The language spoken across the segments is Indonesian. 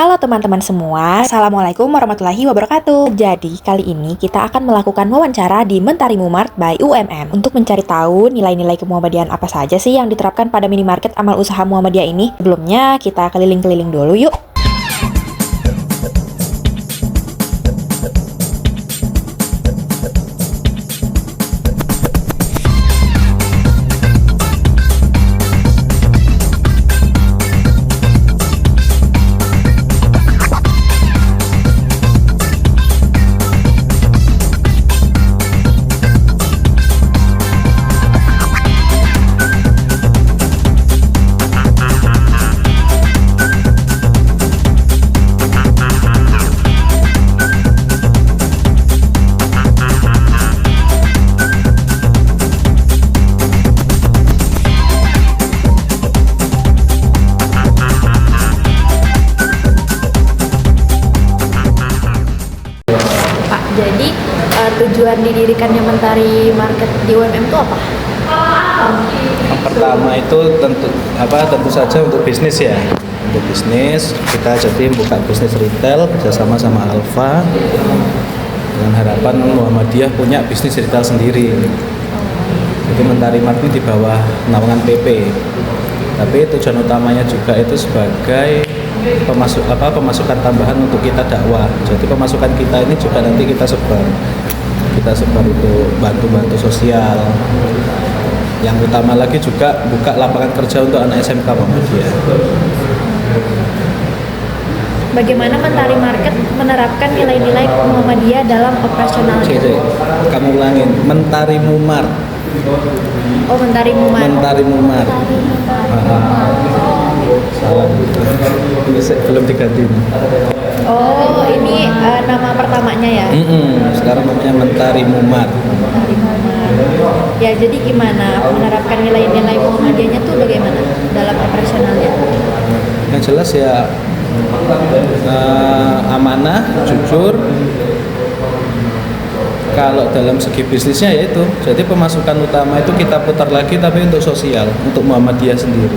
Halo teman-teman semua, Assalamualaikum warahmatullahi wabarakatuh. Jadi, kali ini kita akan melakukan wawancara di Mentari Mumart by UMM untuk mencari tahu nilai-nilai kemuhammadiyaan apa saja sih yang diterapkan pada minimarket amal usaha Muhammadiyah ini. Sebelumnya, kita keliling-keliling dulu yuk. Jadi tujuan didirikannya Mentari Market di UMM itu apa? Yang pertama itu tentu saja untuk bisnis ya. Untuk bisnis kita jadi buka bisnis retail bersama sama Alfa dengan harapan Muhammadiyah punya bisnis retail sendiri. Jadi Mentari Market di bawah naungan PP. Tapi tujuan utamanya juga itu sebagai pemasukan tambahan untuk kita dakwah. Jadi pemasukan kita ini juga nanti kita sebar untuk bantu sosial. Yang utama lagi juga buka lapangan kerja untuk anak SMK Muhammadiyah. Bagaimana Mentari Market menerapkan nilai-nilai Muhammadiyah dalam operasionalnya? Oke, kamu ulangin, Mentari Mumart. Oh, Mentari Mumart. Mentari Mumart. Salah. Ini belum diganti. Oh, ini nama pertamanya ya? Sekarang namanya Mentari Mumart. Mentari Mumart. Ya, jadi gimana menerapkan nilai-nilai Muhammadiyahnya tuh bagaimana dalam operasionalnya? Yang jelas ya amanah, jujur. Kalau dalam segi bisnisnya ya itu, jadi pemasukan utama itu kita putar lagi tapi untuk sosial, untuk Muhammadiyah sendiri.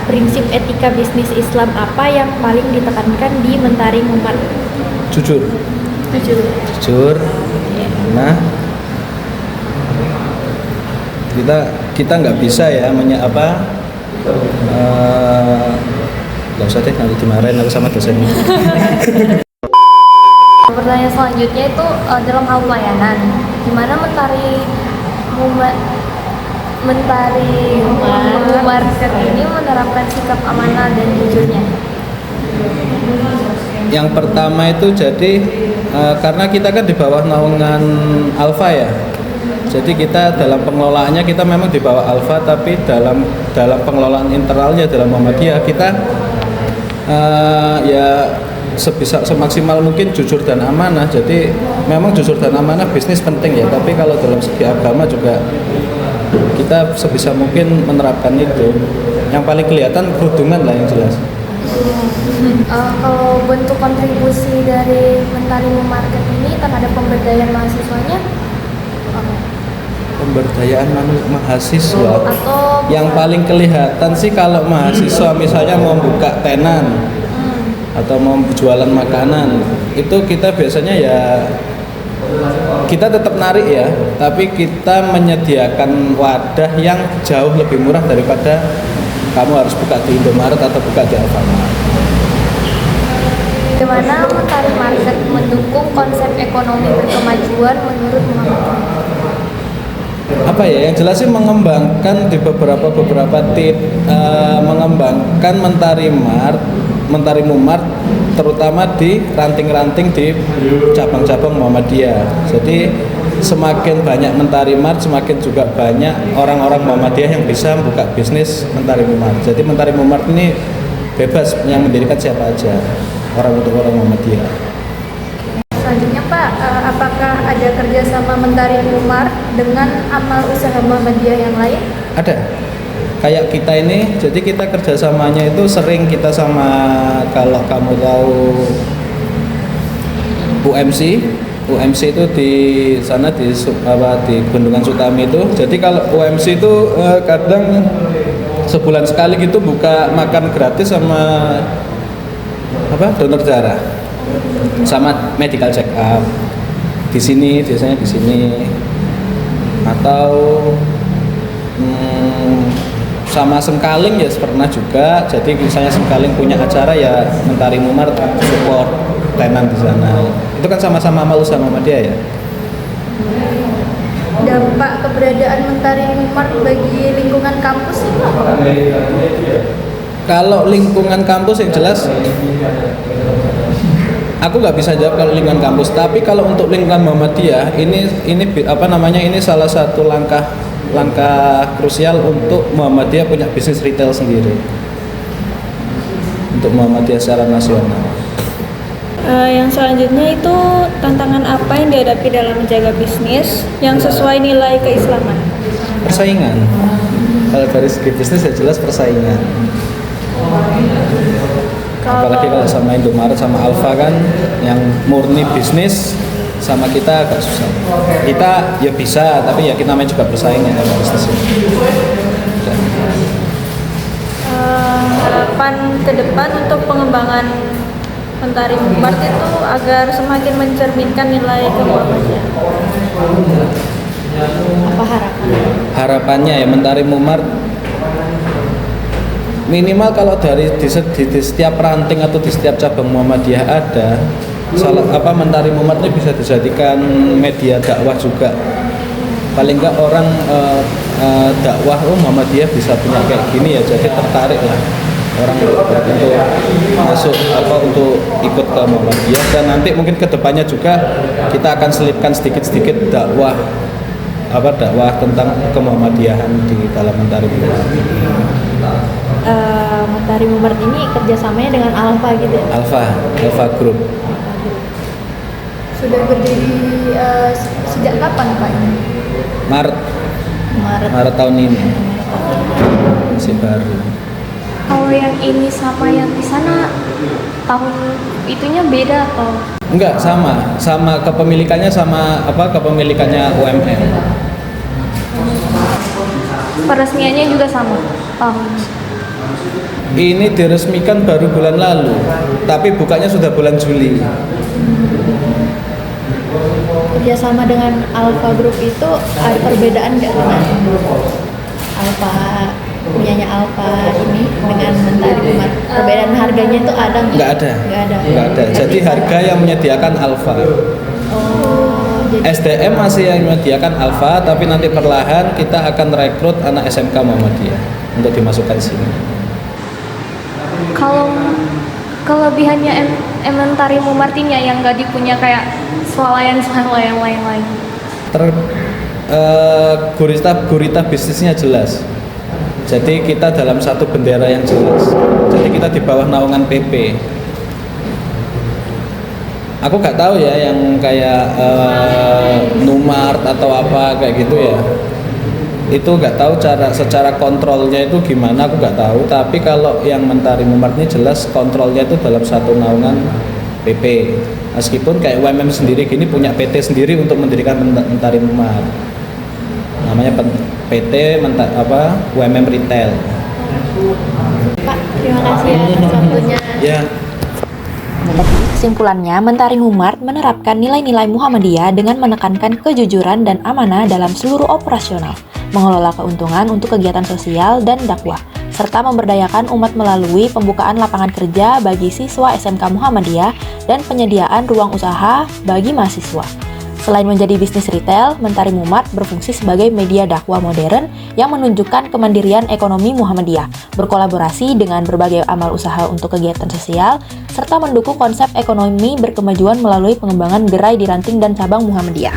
Prinsip etika bisnis Islam apa yang paling ditekankan di Mentari Mumart? Jujur. Jujur. Nah, kita nggak bisa ya nggak usah deh nanti dimarahin aku sama dosennya. Pertanyaan selanjutnya itu dalam hal pelayanan, gimana Mentari Market ini menerapkan sikap amanah dan jujurnya? Yang pertama itu jadi karena kita kan di bawah naungan Alfa ya. Jadi kita dalam pengelolaannya kita memang di bawah Alfa, tapi dalam pengelolaan internalnya dalam Muhammadiyah kita ya semaksimal mungkin jujur dan amanah. Jadi memang jujur dan amanah bisnis penting ya, tapi kalau dalam segi agama juga kita sebisa mungkin menerapkan itu. Yang paling kelihatan kerudungan lah yang jelas. Kalau bentuk kontribusi dari Mentari Market ini terhadap pemberdayaan mahasiswanya apa? Pemberdayaan mahasiswa Atau yang paling kelihatan sih kalau mahasiswa misalnya mau buka tenan atau mau jualan makanan, itu kita biasanya ya kita tetap narik ya, tapi kita menyediakan wadah yang jauh lebih murah daripada kamu harus buka di Indomaret atau buka di Alfamart. bagaimana Mentari Market mendukung konsep ekonomi berkemajuan menurut Muhammadiyah? Apa ya, yang jelas sih mengembangkan di beberapa mengembangkan Mentari Mumart terutama di ranting-ranting di cabang-cabang Muhammadiyah. Jadi semakin banyak Mentari Mart, semakin juga banyak orang-orang Muhammadiyah yang bisa buka bisnis Mentari Mumart. Jadi Mentari Mumart ini bebas yang mendirikan siapa aja, orang untuk orang Muhammadiyah. Selanjutnya Pak, apakah ada kerjasama Mentari Mumart dengan amal usaha Muhammadiyah yang lain? Ada. Kayak kita ini, jadi kita kerjasamanya itu sering kita sama, kalau kamu tahu UMC itu di sana di Bendungan Sutami itu. Jadi kalau UMC itu kadang sebulan sekali gitu buka makan gratis sama donor darah sama medical check up di sini, biasanya di sini, atau sama Sengkaling ya pernah juga. Jadi misalnya Sengkaling punya acara ya Mentari Mumart support tenan di sana. Itu kan sama-sama amal usaha Muhammadiyah ya. Dampak keberadaan Mentari Mumart bagi lingkungan kampus itu apa? Kalau lingkungan kampus yang jelas aku nggak bisa jawab kalau lingkungan kampus, tapi kalau untuk lingkungan Muhammadiyah ini ini salah satu langkah krusial untuk Muhammadiyah punya bisnis retail sendiri, untuk Muhammadiyah secara nasional. Yang selanjutnya itu tantangan apa yang dihadapi dalam menjaga bisnis yang sesuai nilai keislaman? Persaingan. Kalau dari segi bisnis ya jelas persaingan. Apalagi kalau sama Indomaret sama Alfa kan yang murni bisnis, sama kita agak susah. Kita ya bisa, tapi ya kita namanya juga bersaing ya dalam bisnis ini. Harapan ke depan untuk pengembangan Mentari Mumart itu agar semakin mencerminkan nilai kemuhammadiyah. Apa harapan? Harapannya ya Mentari Mumart minimal kalau di setiap ranting atau di setiap cabang Muhammadiyah ada Mentari Mumart ini bisa dijadikan media dakwah juga. Paling enggak orang dakwah Muhammadiyah bisa punya kayak gini ya, jadi tertarik lah orang untuk masuk untuk ikut ke Muhammadiyah. Dan nanti mungkin kedepannya juga kita akan selipkan sedikit-sedikit dakwah tentang kemuhammadiyahan di dalam Mentari Mumart. Mentari Mumart ini kerjasamanya dengan Alfa gitu ya? Alfa Group. Sudah berdiri sejak kapan Pak ini? Maret tahun ini. Masih baru. Kalau yang ini sama yang di sana tahun itunya beda atau? Enggak, sama kepemilikannya kepemilikannya UMM. Peresmiannya juga sama tahun. Ini diresmikan baru bulan lalu, tapi bukanya sudah bulan Juli. Kerjasama dengan Alfa Group itu ada perbedaan nggak dengan Alfa punyanya Alfa ini dengan Mentari Mumart? Perbedaan harganya itu ada nggak? Nggak ada. Jadi harga yang menyediakan Alfa. Jadi SDM masih yang menyediakan Alfa, tapi nanti perlahan kita akan rekrut anak SMK Muhammadiyah untuk dimasukkan sini. Kalau kelebihannya Mentari Mumart ini yang nggak dipunya kayak swalayan yang lain-lain. Gurita bisnisnya jelas. Jadi kita dalam satu bendera yang jelas. Jadi kita di bawah naungan PP. Aku nggak tahu ya yang kayak Numart atau apa kayak gitu ya. Itu nggak tahu secara kontrolnya itu gimana, aku nggak tahu. Tapi kalau yang Mentari Mumart ini jelas kontrolnya itu dalam satu naungan PP. Meskipun kayak UMM sendiri gini punya PT sendiri untuk mendirikan Mentari Mumart. Namanya PT UMM Retail. Pak, terima kasih ya atas waktunya. Ya. Kesimpulannya, Mentari Mumart menerapkan nilai-nilai Muhammadiyah dengan menekankan kejujuran dan amanah dalam seluruh operasional, mengelola keuntungan untuk kegiatan sosial dan dakwah, serta memberdayakan umat melalui pembukaan lapangan kerja bagi siswa SMK Muhammadiyah dan penyediaan ruang usaha bagi mahasiswa. Selain menjadi bisnis retail, Mentari Mumart berfungsi sebagai media dakwah modern yang menunjukkan kemandirian ekonomi Muhammadiyah, berkolaborasi dengan berbagai amal usaha untuk kegiatan sosial, serta mendukung konsep ekonomi berkemajuan melalui pengembangan gerai di ranting dan cabang Muhammadiyah.